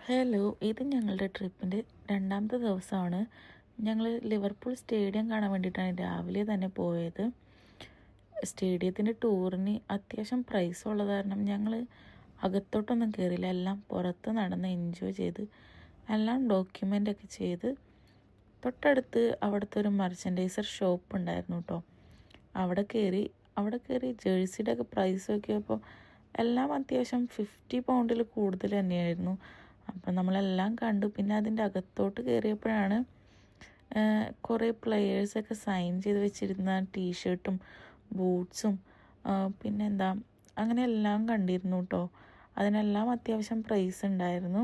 Hello, ഇത് ഞങ്ങളുടെ ട്രിപ്പിൻ്റെ രണ്ടാമത്തെ ദിവസമാണ്. ഞങ്ങൾ ലിവർപൂൾ സ്റ്റേഡിയം കാണാൻ വേണ്ടിയിട്ടാണ് രാവിലെ തന്നെ പോയത്. സ്റ്റേഡിയത്തിൻ്റെ ടൂറിന് അത്യാവശ്യം പ്രൈസ് ഉള്ളത് കാരണം ഞങ്ങൾ അകത്തോട്ടൊന്നും കയറിയില്ല. എല്ലാം പുറത്ത് നടന്ന് എൻജോയ് ചെയ്ത് എല്ലാം ഡോക്യുമെൻ്റൊക്കെ ചെയ്ത് തൊട്ടടുത്ത് അവിടുത്തെ ഒരു മെർച്ചൻഡൈസർ ഷോപ്പ് ഉണ്ടായിരുന്നു കേട്ടോ. അവിടെ കയറി ജേഴ്സിയുടെ ഒക്കെ പ്രൈസ് നോക്കിയപ്പോൾ എല്ലാം അത്യാവശ്യം 50 പൗണ്ടിൽ കൂടുതൽ തന്നെയായിരുന്നു. അപ്പം നമ്മളെല്ലാം കണ്ടു. പിന്നെ അതിൻ്റെ അകത്തോട്ട് കയറിയപ്പോഴാണ് കുറേ പ്ലെയേഴ്സൊക്കെ സൈൻ ചെയ്ത് വെച്ചിരുന്ന ടീഷർട്ടും ബൂട്ട്സും പിന്നെന്താ അങ്ങനെ എല്ലാം കണ്ടിരുന്നു കേട്ടോ. അതിനെല്ലാം അത്യാവശ്യം പ്രൈസ് ഉണ്ടായിരുന്നു.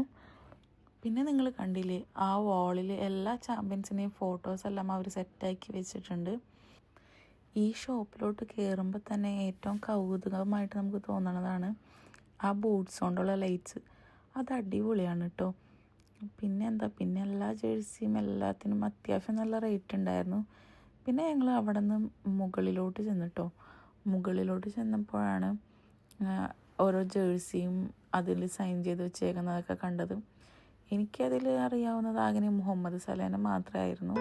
പിന്നെ നിങ്ങൾ കണ്ടില്ലേ, ആ വാളിൽ എല്ലാ ചാമ്പ്യൻസിനെയും ഫോട്ടോസ് എല്ലാം അവർ സെറ്റാക്കി വെച്ചിട്ടുണ്ട്. ഈ ഷോപ്പിലോട്ട് കയറുമ്പോൾ തന്നെ ഏറ്റവും കൗതുകമായിട്ട് നമുക്ക് തോന്നണതാണ് ആ ബൂട്ട്സ് കൊണ്ടുള്ള ലൈറ്റ്സ്. അത് അടിപൊളിയാണ് കേട്ടോ. പിന്നെ എല്ലാ ജേഴ്സിയും എല്ലാത്തിനും അത്യാവശ്യം നല്ല റേറ്റ് ഉണ്ടായിരുന്നു. പിന്നെ ഞങ്ങൾ അവിടെ നിന്ന് മുകളിലോട്ട് ചെന്നപ്പോഴാണ് ഓരോ ജേഴ്സിയും അതിൽ സൈൻ ചെയ്ത് വെച്ചേക്കുന്നതൊക്കെ കണ്ടത്. എനിക്കതിൽ അറിയാവുന്നത് ആകെ മുഹമ്മദ് സലേനെ മാത്രമായിരുന്നു.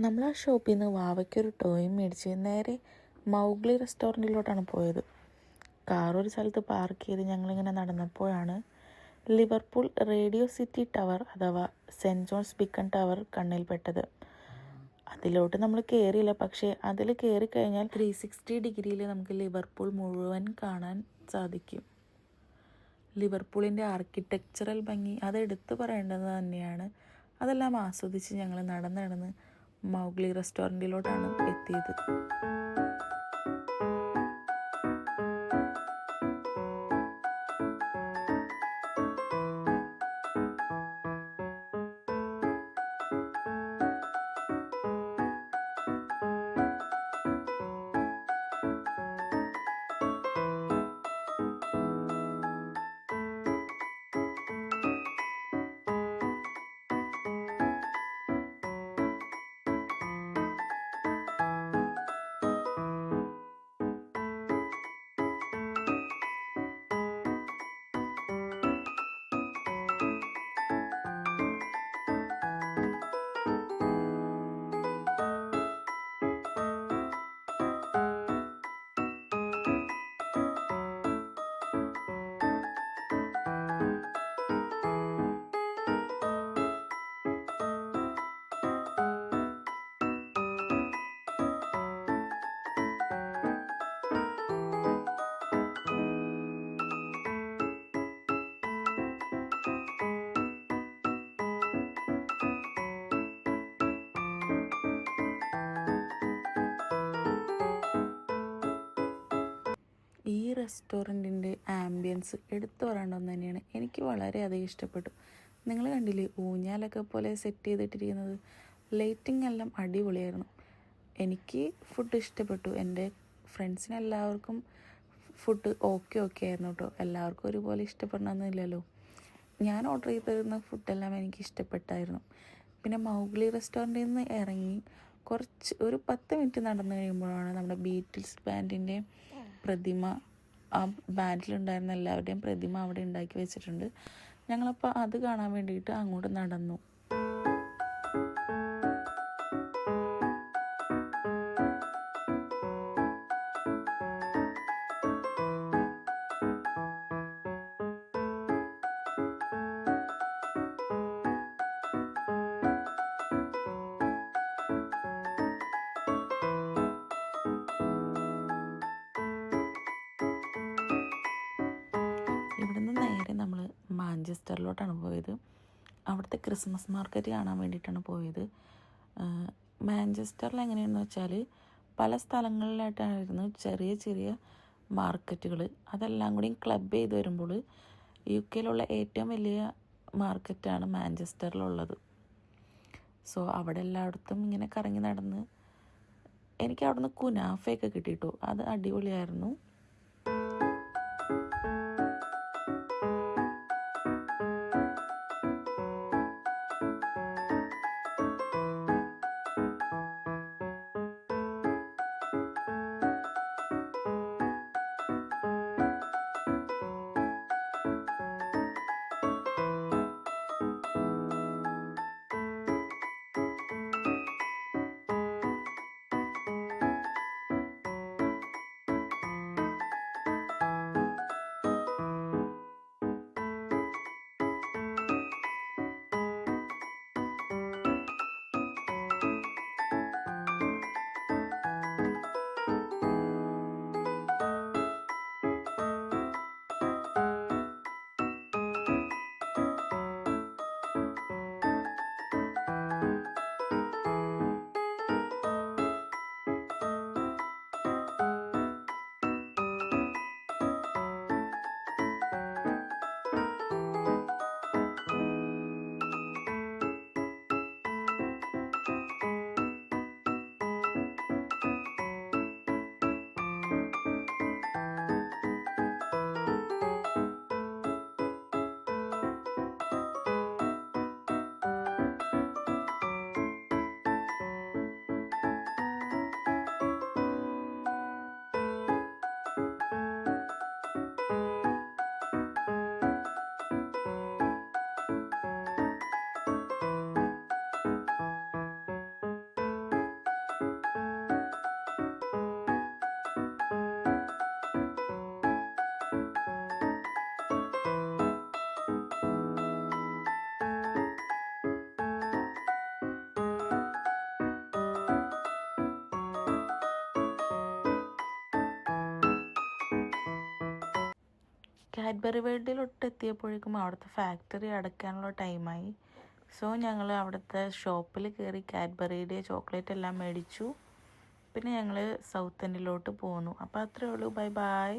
നമ്മൾ ആ ഷോപ്പിൽ നിന്ന് വാവയ്ക്കൊരു ടോയും മേടിച്ച് നേരെ മൗഗ്ലി റെസ്റ്റോറൻറ്റിലോട്ടാണ് പോയത്. കാർ ഒരു സ്ഥലത്ത് പാർക്ക് ചെയ്ത് ഞങ്ങളിങ്ങനെ നടന്നപ്പോഴാണ് ലിവർപൂൾ റേഡിയോ സിറ്റി ടവർ അഥവാ സെൻറ്റ് ജോൺസ് ബീക്കൺ ടവർ കണ്ണിൽപ്പെട്ടത്. അതിലോട്ട് നമ്മൾ കയറിയില്ല, പക്ഷേ അതിൽ കയറി കഴിഞ്ഞാൽ 360 ഡിഗ്രിയിൽ നമുക്ക് ലിവർപൂൾ മുഴുവൻ കാണാൻ സാധിക്കും. ലിവർപൂളിൻ്റെ ആർക്കിടെക്ചറൽ ഭംഗി അത് എടുത്തു പറയേണ്ടത് തന്നെയാണ്. അതെല്ലാം ആസ്വദിച്ച് ഞങ്ങൾ നടന്ന് മൗഗ്ലി റെസ്റ്റോറൻറ്റിലോട്ടാണ് എത്തിയത്. ഈ റെസ്റ്റോറൻറ്റിൻ്റെ ആംബിയൻസ് എടുത്തു പറയേണ്ടതെന്ന് തന്നെയാണ്. എനിക്ക് വളരെയധികം ഇഷ്ടപ്പെട്ടു. നിങ്ങൾ കണ്ടില്ലേ ഊഞ്ഞാലൊക്കെ പോലെ സെറ്റ് ചെയ്തിട്ടിരിക്കുന്നത്. ലൈറ്റിംഗ് എല്ലാം അടിപൊളിയായിരുന്നു. എനിക്ക് ഫുഡ് ഇഷ്ടപ്പെട്ടു. എൻ്റെ ഫ്രണ്ട്സിനെല്ലാവർക്കും ഫുഡ് ഓക്കെ ആയിരുന്നു കേട്ടോ. എല്ലാവർക്കും ഒരുപോലെ ഇഷ്ടപ്പെടണമെന്നില്ലല്ലോ. ഞാൻ ഓർഡർ ചെയ്തിരുന്ന ഫുഡെല്ലാം എനിക്ക് ഇഷ്ടപ്പെട്ടായിരുന്നു. പിന്നെ മൗഗ്ലി റെസ്റ്റോറൻറ്റിൽ നിന്ന് ഇറങ്ങി ഒരു 10 മിനിറ്റ് നടന്നു കഴിയുമ്പോഴാണ് നമ്മുടെ ബീറ്റിൽസ് ബാൻഡിൻ്റെ പ്രതിമ, ആ ബാൻഡിലുണ്ടായിരുന്ന എല്ലാവരുടെയും പ്രതിമ അവിടെ ഉണ്ടാക്കി വെച്ചിട്ടുണ്ട്. ഞങ്ങളപ്പോൾ അത് കാണാൻ വേണ്ടിയിട്ട് അങ്ങോട്ട് നടന്നു. ഇവിടുന്ന് നേരെ നമ്മൾ മാഞ്ചസ്റ്ററിലോട്ടാണ് പോയത്. അവിടുത്തെ ക്രിസ്മസ് മാർക്കറ്റ് കാണാൻ വേണ്ടിയിട്ടാണ് പോയത്. മാഞ്ചസ്റ്ററിൽ എങ്ങനെയാണെന്ന് വെച്ചാൽ പല സ്ഥലങ്ങളിലായിട്ടായിരുന്നു ചെറിയ ചെറിയ മാർക്കറ്റുകൾ. അതെല്ലാം കൂടി ക്ലബ് ചെയ്ത് വരുമ്പോൾ UK ഏറ്റവും വലിയ മാർക്കറ്റാണ് മാഞ്ചസ്റ്ററിലുള്ളത്. സോ അവിടെ എല്ലായിടത്തും ഇങ്ങനെ കറങ്ങി നടന്ന് എനിക്ക് അവിടുന്ന് കുനാഫയൊക്കെ കിട്ടിയിട്ടു. അത് അടിപൊളിയായിരുന്നു. കാഡ്ബറി വേൾഡിലൊട്ടെത്തിയപ്പോഴേക്കും അവിടുത്തെ ഫാക്ടറി അടയ്ക്കാനുള്ള ടൈമായി. സോ ഞങ്ങൾ അവിടുത്തെ ഷോപ്പിൽ കയറി കാഡ്ബറിയുടെ ചോക്ലേറ്റ് എല്ലാം മേടിച്ചു. പിന്നെ ഞങ്ങൾ സൗത്ത് എൻഡിലോട്ട് പോന്നു. അപ്പോൾ അത്രയേ ഉള്ളൂ. Bye bye.